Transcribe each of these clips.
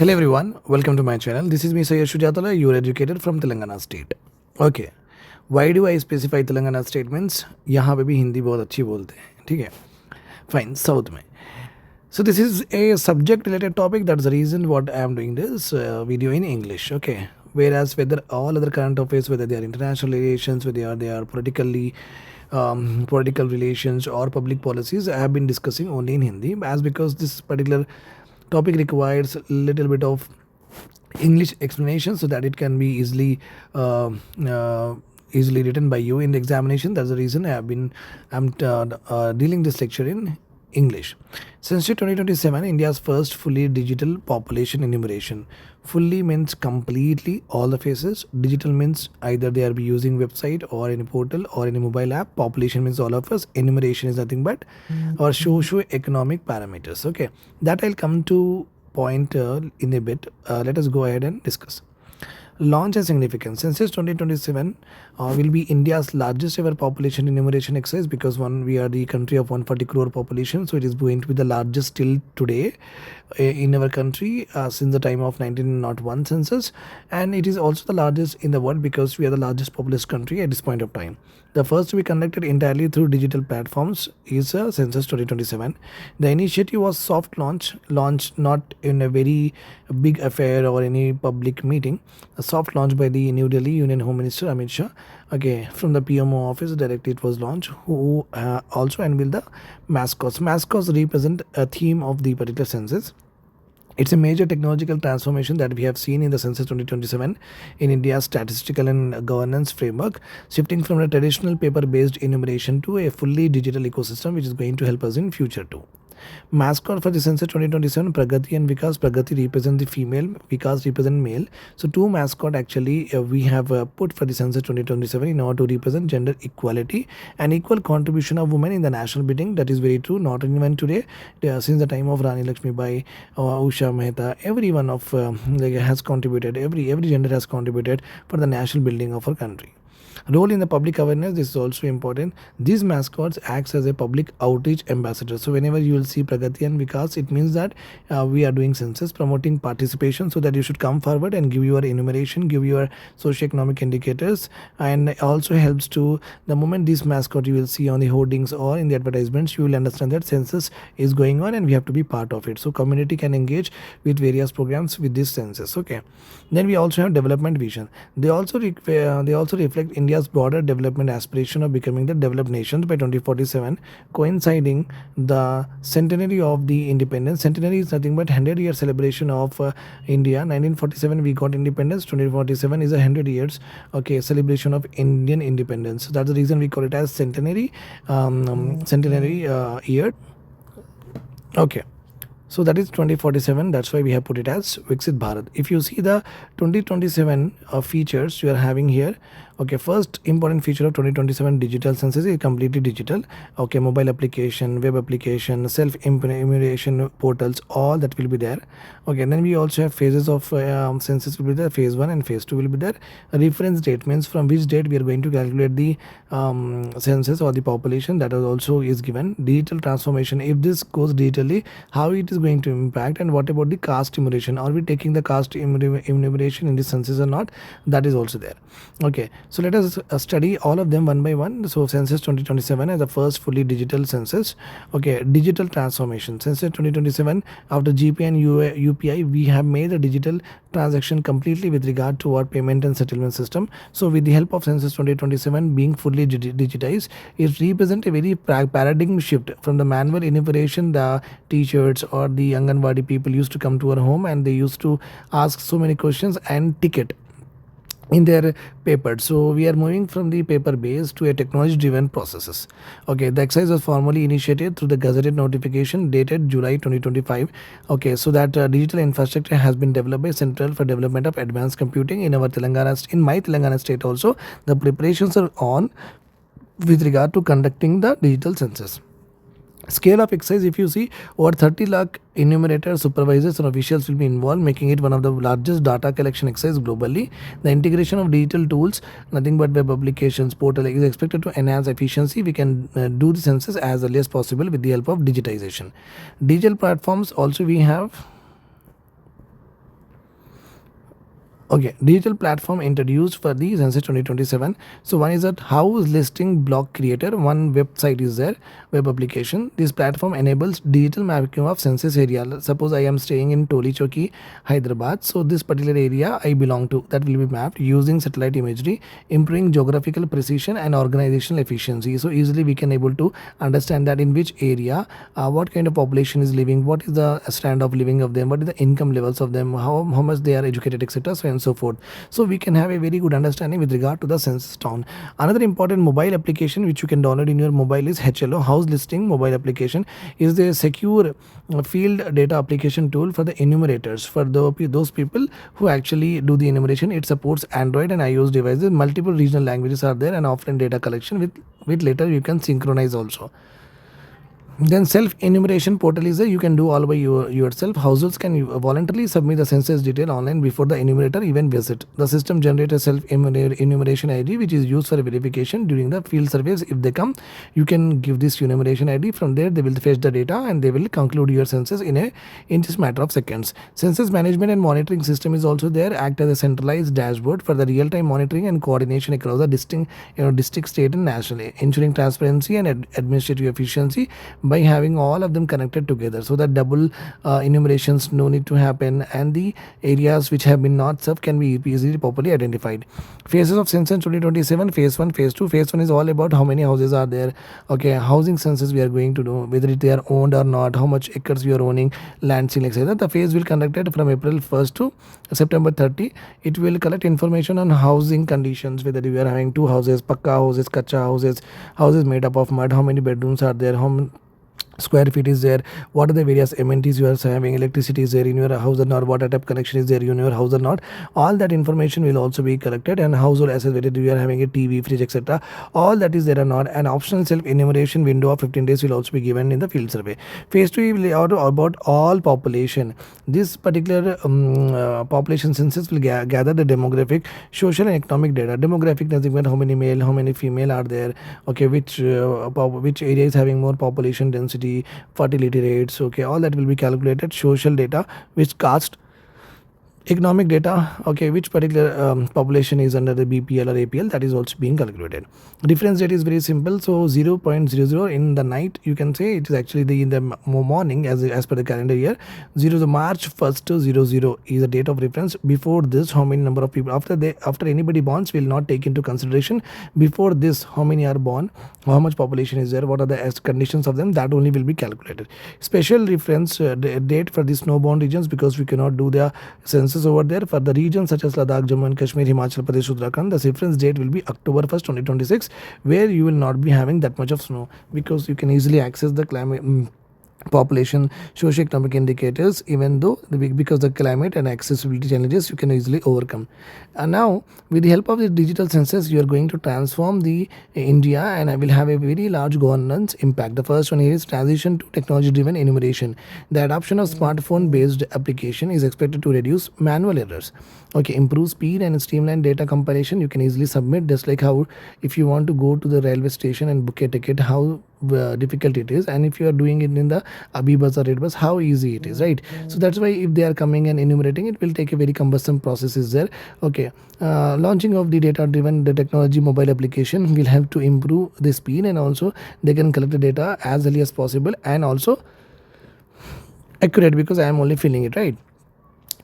Hello everyone, welcome to my channel. This is me Sayyid Shujatala, you are educated from Telangana state. Okay, why do I specify Telangana state means यहाँ पे भी हिंदी बहुत अच्छी बोलते हैं, ठीक है? Fine, South में. So this is a subject related topic. That's the reason what I am doing this video in English. Okay, whereas whether all other current affairs, whether they are international relations, whether they are politically political relations or public policies, I have been discussing only in Hindi, as because this particular topic requires a little bit of English explanation so that it can be easily written by you in the examination. That's the reason I'm dealing this lecture in English. Census 2027, India's first fully digital population enumeration. Fully means completely all the faces. Digital means either they are using website or any portal or any mobile app. Population means all of us. Enumeration is nothing but our socio-economic parameters. Okay, that I'll come to point in a bit. Let us go ahead and discuss. Launch and significance. Census 2027 will be India's largest ever population enumeration exercise because we are the country of 140 crore population, so it is going to be the largest till today in our country since the time of 1901 census, and it is also the largest in the world because we are the largest populous country at this point of time. The first to be conducted entirely through digital platforms is Census 2027. The initiative was soft launched not in a very big affair or any public meeting. A soft launch by the New Delhi Union Home Minister Amit Shah. Okay, from the PMO office directly it was launched, who also unveiled the mascots. Mascots represent a theme of the particular census. It's a major technological transformation that we have seen in the Census 2027 in India's statistical and governance framework, shifting from a traditional paper-based enumeration to a fully digital ecosystem, which is going to help us in future too. Mascot for the Census 2027, Pragati and Vikas. Pragati represent the female, Vikas represent male. So two mascot actually we have put for the Census 2027 in order to represent gender equality and equal contribution of women in the national bidding. That is very true. Not even today, since the time of Rani Lakshmi Bai, Usha Mehta, everyone of has contributed. Every gender has contributed for the national building of our country. Role in the public awareness, this is also important. These mascots acts as a public outreach ambassador. So whenever you will see Pragati and Vikas, it means that we are doing census, promoting participation, so that you should come forward and give your enumeration, give your socioeconomic indicators, and also helps to the moment this mascot you will see on the hoardings or in the advertisements, you will understand that census is going on and we have to be part of it. So community can engage with various programs with this census. Okay, then we also have development vision. They also reflect India's broader development aspiration of becoming the developed nations by 2047, coinciding the centenary of the independence. Centenary is nothing but 100-year celebration of India. 1947 we got independence. 2047 is 100 years. Okay, celebration of Indian independence. So that's the reason we call it as centenary year. Okay. So that is 2047. That's why we have put it as Viksit Bharat. If you see the 2027 features you are having here. Okay, first important feature of 2027 digital census is completely digital. Okay, mobile application, web application, self-enumeration portals, all that will be there. Okay, then we also have phases of census will be there. Phase 1 and phase 2 will be there. A reference date means from which date we are going to calculate the census or the population, that also is given. Digital transformation, if this goes digitally, how it is going to impact, and what about the caste enumeration? Are we taking the caste enumeration in the census or not? That is also there. Okay, so let us study all of them one by one. So Census 2027 is the first fully digital census. Okay, digital transformation. Census 2027, after GP and UPI, we have made a digital transaction completely with regard to our payment and settlement system. So with the help of Census 2027 being fully digitized, it represents a very paradigm shift from the manual enumeration. The teachers or the Anganwadi people used to come to our home and they used to ask so many questions and ticket in their paper. So we are moving from the paper based to a technology driven processes. Okay, the exercise was formally initiated through the gazetted notification dated July 2025. Okay, so that digital infrastructure has been developed by Central for Development of Advanced Computing in our in my Telangana state also. The preparations are on with regard to conducting the digital census. Scale of exercise, if you see, over 30 lakh enumerators, supervisors and officials will be involved, making it one of the largest data collection exercise globally. The integration of digital tools, nothing but web applications, portal, is expected to enhance efficiency. We can do the census as early as possible with the help of digitization. Digital platforms also we have. Okay, digital platform introduced for the Census 2027. So one is that house listing block creator. One website is there, web application. This platform enables digital mapping of census area. Suppose I am staying in Tolichoki, Hyderabad. So this particular area I belong to, that will be mapped using satellite imagery, improving geographical precision and organizational efficiency. So easily we can able to understand that in which area, what kind of population is living, what is the standard of living of them, what is the income levels of them, how much they are educated, etc. So and so forth. So we can have a very good understanding with regard to the census town. Another important mobile application which you can download in your mobile is HLO, house listing mobile application. Is a secure field data application tool for the enumerators, for those people who actually do the enumeration. It supports Android and iOS devices. Multiple regional languages are there, and offline data collection with later you can synchronize also. Then self-enumeration portal is there. You can do all by yourself. Households can voluntarily submit the census detail online before the enumerator even visit. The system generates a self-enumeration ID which is used for verification during the field surveys. If they come, you can give this enumeration ID. From there, they will fetch the data and they will conclude your census in just matter of seconds. Census management and monitoring system is also there. Act as a centralized dashboard for the real-time monitoring and coordination across the district, state, and national, ensuring transparency and administrative efficiency by having all of them connected together, so that double enumerations no need to happen, and the areas which have been not served can be easily properly identified. Phases of census 2027: phase 1, phase 2. Phase 1 is all about how many houses are there. Okay, housing census we are going to do, whether they are owned or not, how much acres you are owning, land seal, etc. The phase will conducted from April 1st to September 30. It will collect information on housing conditions, whether you are having two houses, pakka houses, kacha houses, houses made up of mud, how many bedrooms are there, how square feet is there, what are the various amenities you are having, electricity is there in your house or not, water tap connection is there in your house or not. All that information will also be collected, and household assets, whether you are having a TV, fridge, etc. All that is there or not. An optional self enumeration window of 15 days will also be given in the field survey. Phase 2 will be about all population. This particular population census will gather the demographic, social and economic data. Demographic doesn't matter how many male, how many female are there, okay, which area is having more population density, fertility rates, okay, all that will be calculated. Social data, which caste, economic data, okay, which particular population is under the BPL or APL, that is also being calculated. Reference date is very simple. So 0.00 in the night, you can say it is actually in the morning as per the calendar year. 0 the March 1st to 00 is the date of reference. Before this, how many number of people after anybody born will not take into consideration. Before this, how many are born, how much population is there, what are the conditions of them, that only will be calculated. Special reference date for the snow-bound regions, because we cannot do the census over there. For the regions such as Ladakh, Jammu and Kashmir, Himachal Pradesh, Uttarakhand, the reference date will be October 1st, 2026, where you will not be having that much of snow, because you can easily access the climate, population, socio-economic indicators, even though because the climate and accessibility challenges you can easily overcome. And now, with the help of the digital census, you are going to transform the India, and I will have a very large governance impact. The first one here is transition to technology-driven enumeration. The adoption of smartphone-based application is expected to reduce manual errors. Okay, improve speed and streamline data compilation. You can easily submit, just like how if you want to go to the railway station and book a ticket, how difficult it is, and if you are doing it in the Abibus or Redbus, how easy it is, right? So that's why if they are coming and enumerating, it will take a very cumbersome process is there. Okay, launching of the data driven the technology mobile application will help to improve the speed, and also they can collect the data as early as possible and also accurate, because I am only filling it, right?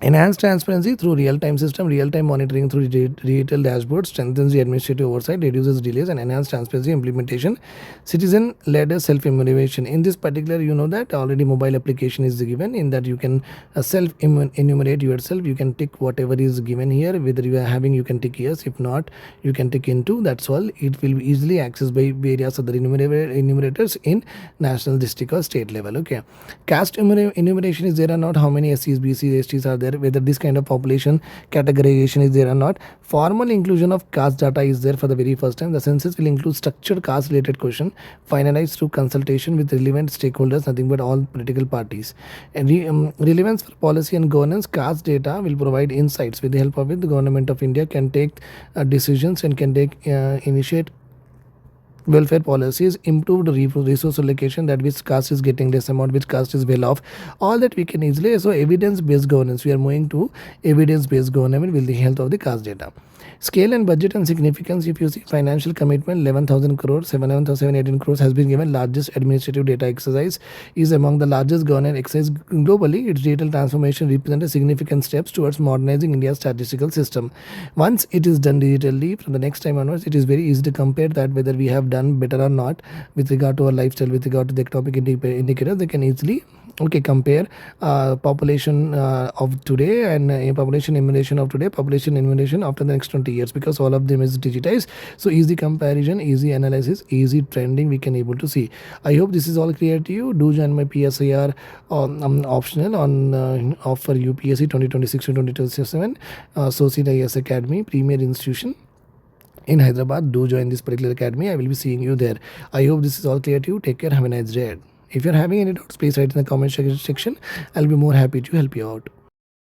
Enhanced transparency through real-time system, real-time monitoring through digital dashboard, strengthens the administrative oversight, reduces delays, and enhanced transparency implementation. Citizen-led self-enumeration. In this particular, you know that already mobile application is given, in that you can self-enumerate yourself. You can tick whatever is given here. Whether you are having, you can tick yes. If not, you can tick into. That's all. It will be easily accessed by various other enumerators in national, district, or state level. Okay. Caste enumeration is there or not? How many SCs, BCs, STs are there? Whether this kind of population categorization is there or not. Formal inclusion of caste data is there for the very first time. The census will include structured caste related question finalized through consultation with relevant stakeholders, nothing but all political parties. And relevance for policy and governance, caste data will provide insights. With the help of it, the government of India can take decisions and can take initiate welfare policies, improved resource allocation, that which caste is getting less amount, which caste is well off, all that we can easily. So evidence based governance, we are moving to evidence based government with the help of the caste data. Scale and budget and significance, if you see financial commitment 11,000 crores, 7,718 crores has been given. Largest administrative data exercise, is among the largest governance exercise globally. Its digital transformation represents significant steps towards modernizing India's statistical system. Once it is done digitally, from the next time onwards, it is very easy to compare that whether we have done better or not with regard to our lifestyle, with regard to the economic indicators. They can easily compare population of today and population enumeration of today, population enumeration after the next 20 years, because all of them is digitized. So easy comparison, easy analysis, easy trending we can able to see. I hope this is all clear to you. Do join my PSIR optional on for UPSC 2026 to 2027 Associate IAS Academy, premier institution in Hyderabad. Do join this particular academy. I will be seeing you there. I hope this is all clear to you. Take care. Have a nice day. If you're having any doubts, please write in the comment section. I'll be more happy to help you out.